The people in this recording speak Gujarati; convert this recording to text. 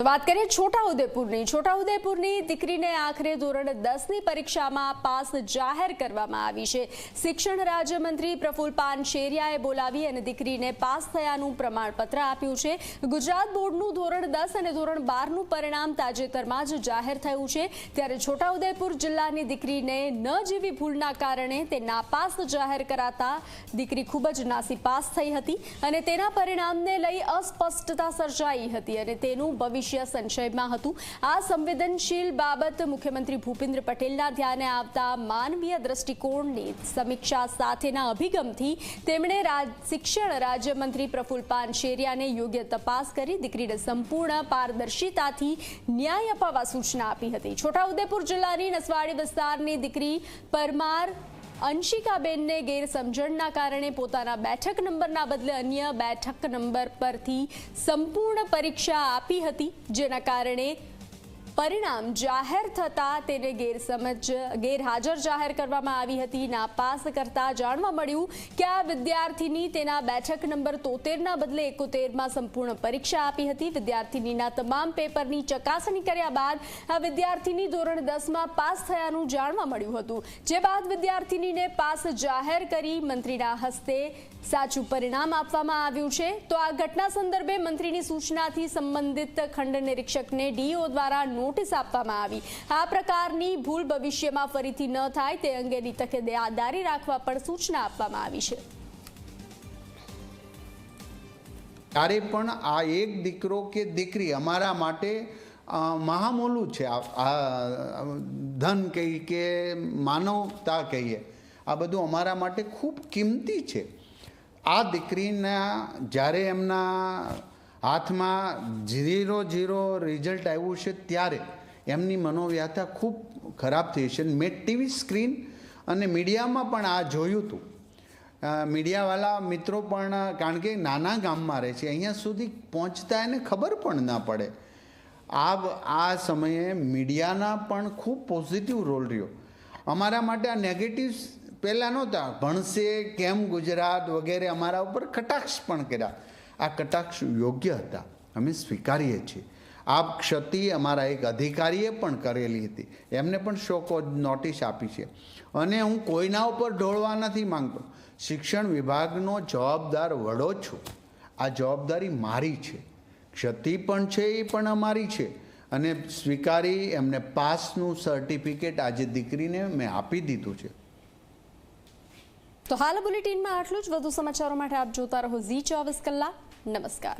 વાત કરીએ છોટાઉદેપુરની દીકરીને આખરે ધોરણ 10ની પરીક્ષામાં પાસ જાહેર કરવામાં આવી છે। શિક્ષણ રાજ્યમંત્રી પ્રફુલ પાનશેરિયાએ બોલાવી અને દીકરીને પાસ થયાનું પ્રમાણપત્ર આપ્યું છે। ગુજરાત બોર્ડનું ધોરણ 10 અને ધોરણ 12નું પરિણામ તાજેતરમાં જ જાહેર થયું છે, ત્યારે છોટાઉદેપુર જિલ્લાની દીકરીને ન જેવી ભૂલના કારણે તે નાપાસ જાહેર કરાતા દીકરી ખૂબ જ નાસીપાસ થઈ હતી અને તેના પરિણામને લઈ અસ્પષ્ટતા સર્જાઈ હતી અને તેનું ભવિષ્ય સંશયમાં હતું। આ સંવેદનશીલ બાબત મુખ્યમંત્રી ભૂપેન્દ્ર પટેલના ધ્યાને આવતા માનવીય દ્રષ્ટિકોણની સમીક્ષા સાથેના અભિગમથી તેમણે શિક્ષણ રાજ્યમંત્રી પ્રફુલ પાનશેરિયાને યોગ્ય તપાસ કરી દીકરીને સંપૂર્ણ પારદર્શિતાથી ન્યાય અપાવવા સૂચના આપી હતી। છોટાઉદેપુર જિલ્લાની નસવાડી વિસ્તારની દીકરી પરમાર અંશિકાબેનને ગેરસમજણના કારણે પોતાના બેઠક નંબરના બદલે અન્ય બેઠક નંબર પરથી સંપૂર્ણ પરીક્ષા આપી હતી, જેના કારણે પરિણામ જાહેર થતાં તેને ગેરહાજર જાહેર કરવામાં આવી હતી। નાપાસ કરતા જાણવા મળ્યું કે આ વિદ્યાર્થીની તેના બેઠક નંબર 73ના બદલે 71માં સંપૂર્ણ પરીક્ષા આપી હતી। વિદ્યાર્થીનીના તમામ પેપરની ચકાસણી કર્યા બાદ આ વિદ્યાર્થીની ધોરણ 10માં પાસ થયાનું જાણવા મળ્યું હતું, જે બાદ વિદ્યાર્થીનીને પાસ જાહેર કરી મંત્રીના હસ્તે સાચું પરિણામ આપવામાં આવ્યું છે। તો આ ઘટના સંદર્ભે મંત્રીની સૂચનાથી સંબંધિત ખંડ નિરીક્ષકને ડીઓ દ્વારા નોટિસ આપવામાં આવી। આ પ્રકારની ભૂલ ભવિષ્યમાં ફરીથી ન થાય તે અંગેની તકેદારી રાખવા પણ સૂચના આપવામાં આવી છે। ત્યારે પણ આ એક દીકરો કે દીકરી અમારા માટે મહામૂલું છે। આ ધન કહીએ કે માનવતા કહીએ, આ બધું અમારા માટે ખૂબ કિંમતી છે। આ દીકરીના જ્યારે એમના હાથમાં 0-0 રિઝલ્ટ આવ્યું છે ત્યારે એમની મનોવ્યથા ખૂબ ખરાબ થઈ છે। મેં ટીવી સ્ક્રીન અને મીડિયામાં પણ આ જોયું હતું। મીડિયાવાળા મિત્રો પણ, કારણ કે નાના ગામમાં રહે છે, અહીંયા સુધી પહોંચતા એને ખબર પણ ના પડે। આ સમયે મીડિયાના પણ ખૂબ પોઝિટિવ રોલ રહ્યો। અમારા માટે આ નેગેટિવ્સ પહેલાં નહોતા, ભણશે કેમ ગુજરાત વગેરે અમારા ઉપર કટાક્ષ પણ કર્યા। આ કટાક્ષ યોગ્ય હતા, અમે સ્વીકારીએ છીએ। આ ક્ષતિ અમારા એક અધિકારીએ પણ કરેલી હતી, એમને પણ શોકોઝ નોટિસ આપી છે અને હું કોઈના ઉપર ઢોળવા નથી માંગતો। શિક્ષણ વિભાગનો જવાબદાર વડો છું, આ જવાબદારી મારી છે, ક્ષતિ પણ છે એ પણ અમારી છે અને સ્વીકારી એમને પાસનું સર્ટિફિકેટ આજે દીકરીને મેં આપી દીધું છે। તો હાલ બુલેટિનમાં આટલું જ। વધુ સમાચારો માટે આપ જોતા રહો ઝી 24 કલાક। નમસ્કાર।